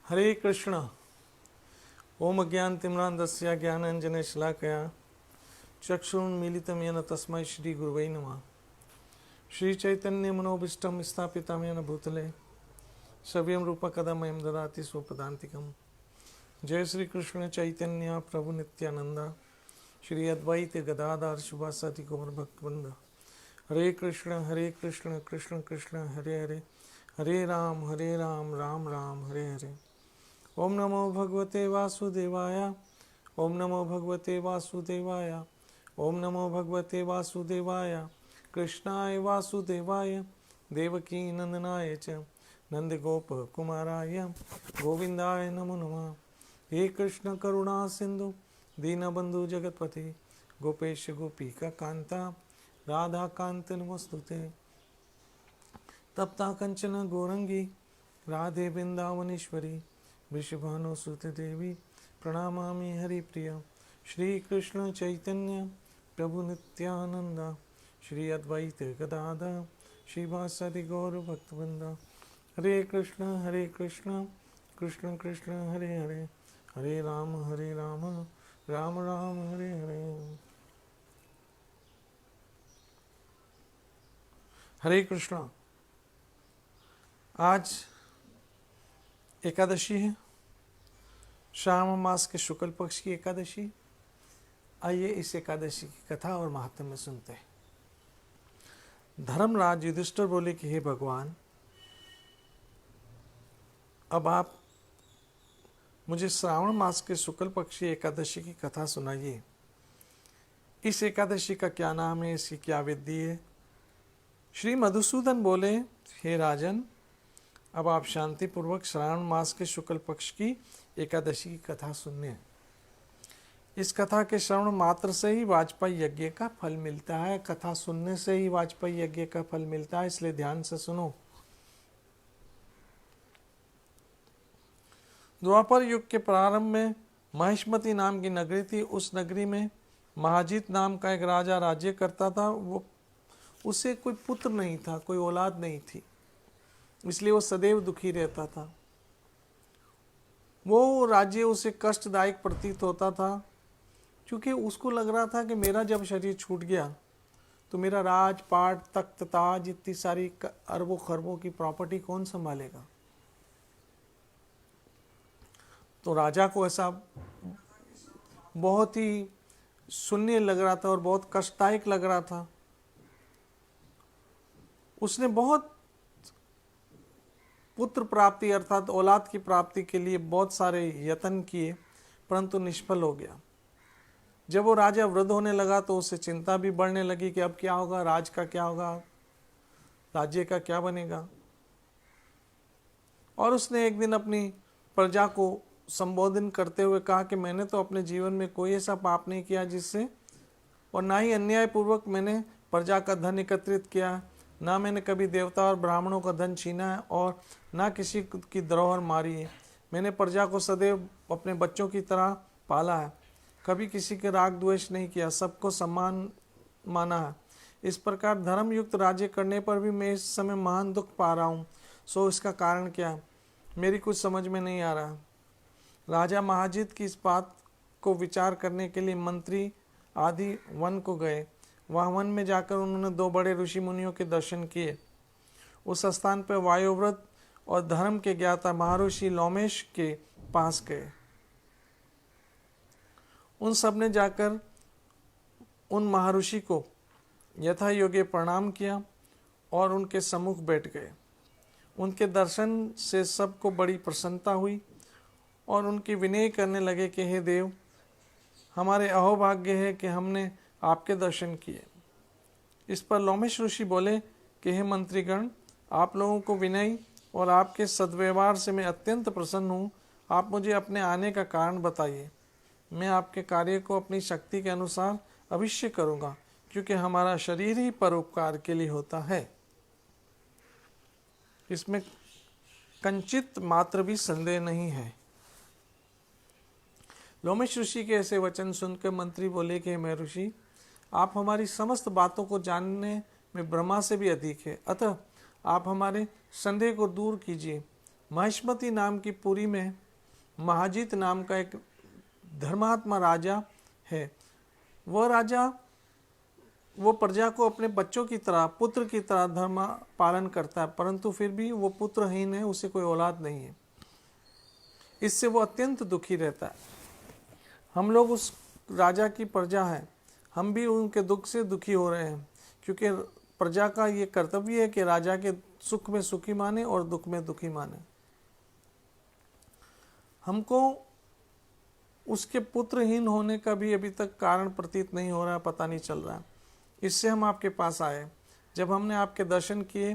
हरे कृष्ण। ओम अज्ञानतिम्रान्धस्य ज्ञानाञ्जनशलाकया चक्षुरुन्मीलितं येन तस्मै श्रीगुरुवे नमः। श्रीचैतन्यमनोभीष्टं स्थापितं येन भूतले सव्यं रूपकदा मह्यं ददाति स्वपदान्तिकम्। जय श्री कृष्ण चैतन्य प्रभु नित्यानंद श्री अद्वैत गदाधर शिवासादि गौर भक्तवृंद। हरे कृष्ण कृष्ण कृष्ण हरे हरे, हरे राम राम राम हरे हरे। ओम नमो भगवते वासुदेवाय, ओम नमो भगवते वासुदेवाय, ओम नमो भगवते वासुदेवाय। कृष्णाय वासुदेवाय देवकी नंदनाय च नंद गोप कुमाराय गोविंदाय नमो नमः। हे कृष्ण करुणा सिंधु दीनबंधु जगतपते गोपेश गोपिका कांता राधा कांत नमस्तुते। तप्ता कंचन गौरंगी राधे वृंदावनेश्वरी वृषभानुसुते देवी प्रणमामि हरिप्रिय। श्री कृष्ण चैतन्य प्रभु नित्यानंद श्री अद्वैत गदाधर श्रीवासादि गौर भक्तवृंद। हरे कृष्ण कृष्ण कृष्ण हरे हरे, हरे राम राम राम हरे हरे। हरे कृष्ण। आज एकादशी है, श्रावण मास के शुक्ल पक्ष की एकादशी। आइए इस एकादशी की कथा और महात्म्य सुनते हैं। धर्मराज युधिष्ठिर बोले कि हे भगवान, अब आप मुझे श्रावण मास के शुक्ल पक्षी एकादशी की कथा सुनाइए। इस एकादशी का क्या नाम है, इसकी क्या विधि है। श्री मधुसूदन बोले, हे राजन, अब आप शांति पूर्वक श्रावण मास के शुक्ल पक्ष की एकादशी की कथा सुनिए। इस कथा के श्रवण मात्र से ही वाजपेयी यज्ञ का फल मिलता है। कथा सुनने से ही वाजपेयी यज्ञ का फल मिलता है, इसलिए ध्यान से सुनो। द्वापर युग के प्रारंभ में महिष्मती नाम की नगरी थी। उस नगरी में महाजीत नाम का एक राजा राज्य करता था। उसे कोई पुत्र नहीं था, कोई औलाद नहीं थी, इसलिए वो सदैव दुखी रहता था। वो राज्य उसे कष्टदायक प्रतीत होता था, क्योंकि उसको लग रहा था कि मेरा जब शरीर छूट गया तो मेरा राजपाट तख्त ताज इतनी सारी अरबों खरबों की प्रॉपर्टी कौन संभालेगा। तो राजा को ऐसा बहुत ही शून्य लग रहा था और बहुत कष्टदायक लग रहा था। उसने बहुत पुत्र प्राप्ति अर्थात औलाद की प्राप्ति के लिए बहुत सारे यत्न किए, परंतु निष्फल हो गया। जब वो राजा वृद्ध होने लगा तो उसे चिंता भी बढ़ने लगी कि अब क्या होगा, राज का क्या होगा, राज्य का क्या बनेगा। और उसने एक दिन अपनी प्रजा को संबोधन करते हुए कहा कि मैंने तो अपने जीवन में कोई ऐसा पाप नहीं किया जिससे, और ना ही अन्यायपूर्वक मैंने प्रजा का धन एकत्रित किया, ना मैंने कभी देवता और ब्राह्मणों का धन छीना है, और ना किसी की धरोहर मारी है। मैंने प्रजा को सदैव अपने बच्चों की तरह पाला है, कभी किसी के राग द्वेष नहीं किया, सबको सम्मान माना है। इस प्रकार धर्मयुक्त राज्य करने पर भी मैं इस समय महान दुख पा रहा हूँ। सो इसका कारण क्या है, मेरी कुछ समझ में नहीं आ रहा। राजा महाजीत की इस बात को विचार करने के लिए मंत्री आदि वन को गए। वहाँ वन में जाकर उन्होंने दो बड़े ऋषि मुनियों के दर्शन किए। उस स्थान पर वायुव्रत और धर्म के ज्ञाता महर्षि लोमेश के पास गए। उन सब ने जाकर उन महर्षि को यथा योग्य प्रणाम किया और उनके सम्मुख बैठ गए। उनके दर्शन से सबको बड़ी प्रसन्नता हुई और उनकी विनय करने लगे कि हे देव, हमारे अहोभाग्य है कि हमने आपके दर्शन किए। इस पर लोमेश ऋषि बोले कि हे मंत्रीगण, आप लोगों को विनय और आपके सद्व्यवहार से मैं अत्यंत प्रसन्न हूँ। आप मुझे अपने आने का कारण बताइए। मैं आपके कार्य को अपनी शक्ति के अनुसार अवश्य करूँगा, क्योंकि हमारा शरीर ही परोपकार के लिए होता है। इसमें कंचित मात्र भी संदेह नहीं है। लोमेश ऋषि के ऐसे वचन सुनकर मंत्री बोले कि मैं ऋषि, आप हमारी समस्त बातों को जानने में ब्रह्मा से भी अधिक है, अतः आप हमारे संदेह को दूर कीजिए महिष्मती नाम की पुरी में महाजीत नाम का एक धर्मात्मा राजा है। वह राजा वो प्रजा को अपने बच्चों की तरह, पुत्र की तरह धर्म पालन करता है, परंतु फिर भी वो पुत्रहीन है, उसे कोई औलाद नहीं है। इससे वो अत्यंत दुखी रहता है। हम लोग उस राजा की प्रजा हैं, हम भी उनके दुख से दुखी हो रहे हैं, क्योंकि प्रजा का ये कर्तव्य है कि राजा के सुख में सुखी माने और दुख में दुखी माने। हमको उसके पुत्रहीन होने का भी अभी तक कारण प्रतीत नहीं हो रहा, पता नहीं चल रहा। इससे हम आपके पास आए। जब हमने आपके दर्शन किए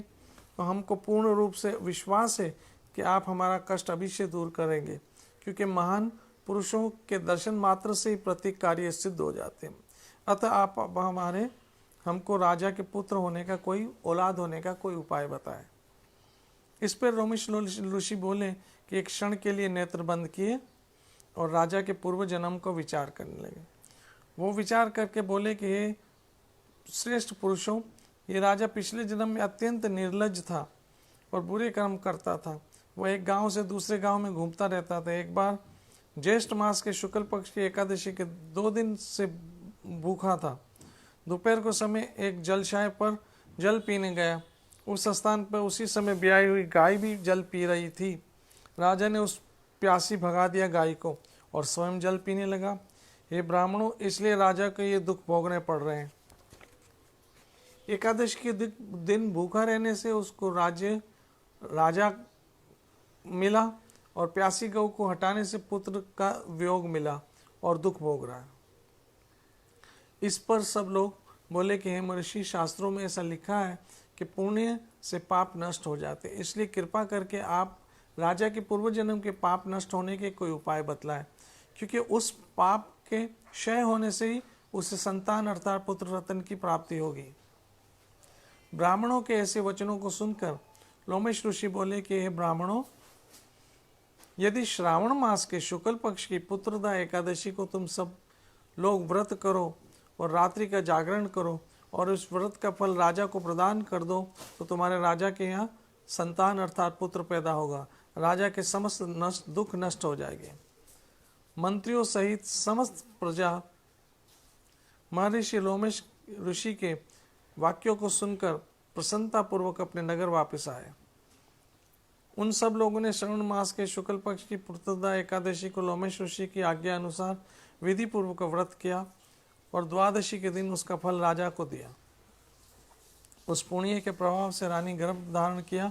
तो हमको पूर्ण रूप से विश्वास है कि आप हमारा कष्ट अभी से दूर करेंगे, क्योंकि महान पुरुषों के दर्शन मात्र से ही प्रतीक कार्य सिद्ध हो जाते हैं। अतः आप अब हमको राजा के पुत्र होने का, कोई औलाद होने का कोई उपाय बताए। इस पर रोमिश ऋषि बोले कि एक क्षण के लिए नेत्र बंद किए और राजा के पूर्व जन्म को विचार करने लगे। वो विचार करके बोले कि हे श्रेष्ठ पुरुषों, ये राजा पिछले जन्म में अत्यंत निर्लज्ज था और बुरे कर्म करता था। वह एक गांव से दूसरे गांव में घूमता रहता था। एक बार ज्येष्ठ मास के शुक्ल पक्ष की एकादशी के 2 दिन से भूखा था। दोपहर को समय एक जलशाय पर जल पीने गया। उस स्थान पर उसी समय ब्याई हुई गाय भी जल पी रही थी। राजा ने उस प्यासी भगा दिया गाय को और स्वयं जल पीने लगा। हे ब्राह्मणों, इसलिए राजा को ये दुख भोगने पड़ रहे हैं। एकादशी के दिन भूखा रहने से उसको राजा मिला और प्यासी गौ को हटाने से पुत्र का वियोग मिला और दुख भोग रहा है। इस पर सब लोग बोले कि हे महर्षि, शास्त्रों में ऐसा लिखा है कि पुण्य से पाप नष्ट हो जाते, इसलिए कृपा करके आप राजा के पूर्व जन्म के पाप नष्ट होने के कोई उपाय बतलाएं, क्योंकि उस पाप के क्षय होने से ही उसे संतान अर्थात पुत्र रत्न की प्राप्ति होगी। ब्राह्मणों के ऐसे वचनों को सुनकर लोमेश ऋषि बोले कि हे ब्राह्मणों, यदि श्रावण मास के शुक्ल पक्ष की पुत्रदा एकादशी को तुम सब लोग व्रत करो और रात्रि का जागरण करो और उस व्रत का फल राजा को प्रदान कर दो, तो तुम्हारे राजा के यहाँ संतान अर्थात पुत्र पैदा होगा। राजा के समस्त दुख नष्ट हो जाएंगे। मंत्रियों सहित समस्त प्रजा महर्षि लोमेश ऋषि के वाक्यों को सुनकर प्रसन्नता पूर्वक अपने नगर वापस आए। उन सब लोगों ने श्रावण मास के शुक्ल पक्ष की पुत्रदा एकादशी को लोमेश ऋषि की आज्ञा अनुसार विधि पूर्वक व्रत किया और द्वादशी के दिन उसका फल राजा को दिया। उस पुण्य के प्रभाव से रानी गर्भ धारण किया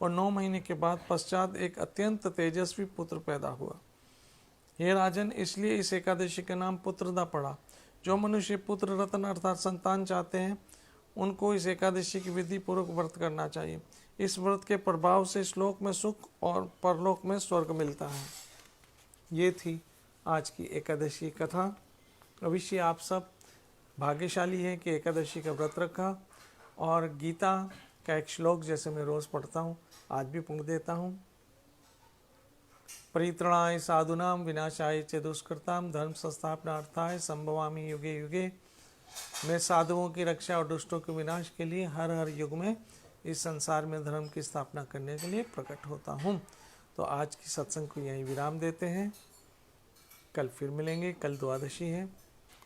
और 9 महीने के बाद पश्चात एक अत्यंत तेजस्वी पुत्र पैदा हुआ। हे राजन, इसलिए इस एकादशी का नाम पुत्रदा पड़ा। जो मनुष्य पुत्र रत्न अर्थात संतान चाहते हैं, उनको इस एकादशी की विधि पूर्वक व्रत करना चाहिए। इस व्रत के प्रभाव से श्लोक में सुख और परलोक में स्वर्ग मिलता है। ये थी आज की एकादशी कथा। अवश्य आप सब भाग्यशाली हैं कि एकादशी का व्रत रखा और गीता का एक श्लोक जैसे मैं रोज़ पढ़ता हूँ, आज भी पढ़ देता हूँ। परित्राणाय साधूनां विनाशाय च दुष्कृतां धर्म संस्थापनार्थाय संभवामि युगे युगे। मैं साधुओं की रक्षा और दुष्टों के विनाश के लिए हर हर युग में इस संसार में धर्म की स्थापना करने के लिए प्रकट होता हूँ। तो आज की सत्संग को यहीं विराम देते हैं। कल फिर मिलेंगे। कल द्वादशी है।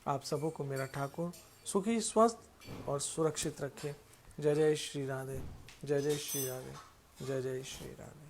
आप सबों को मेरा ठाकुर सुखी, स्वस्थ और सुरक्षित रखे। जय जय श्री राधे, जय जय श्री राधे, जय जय श्री राधे।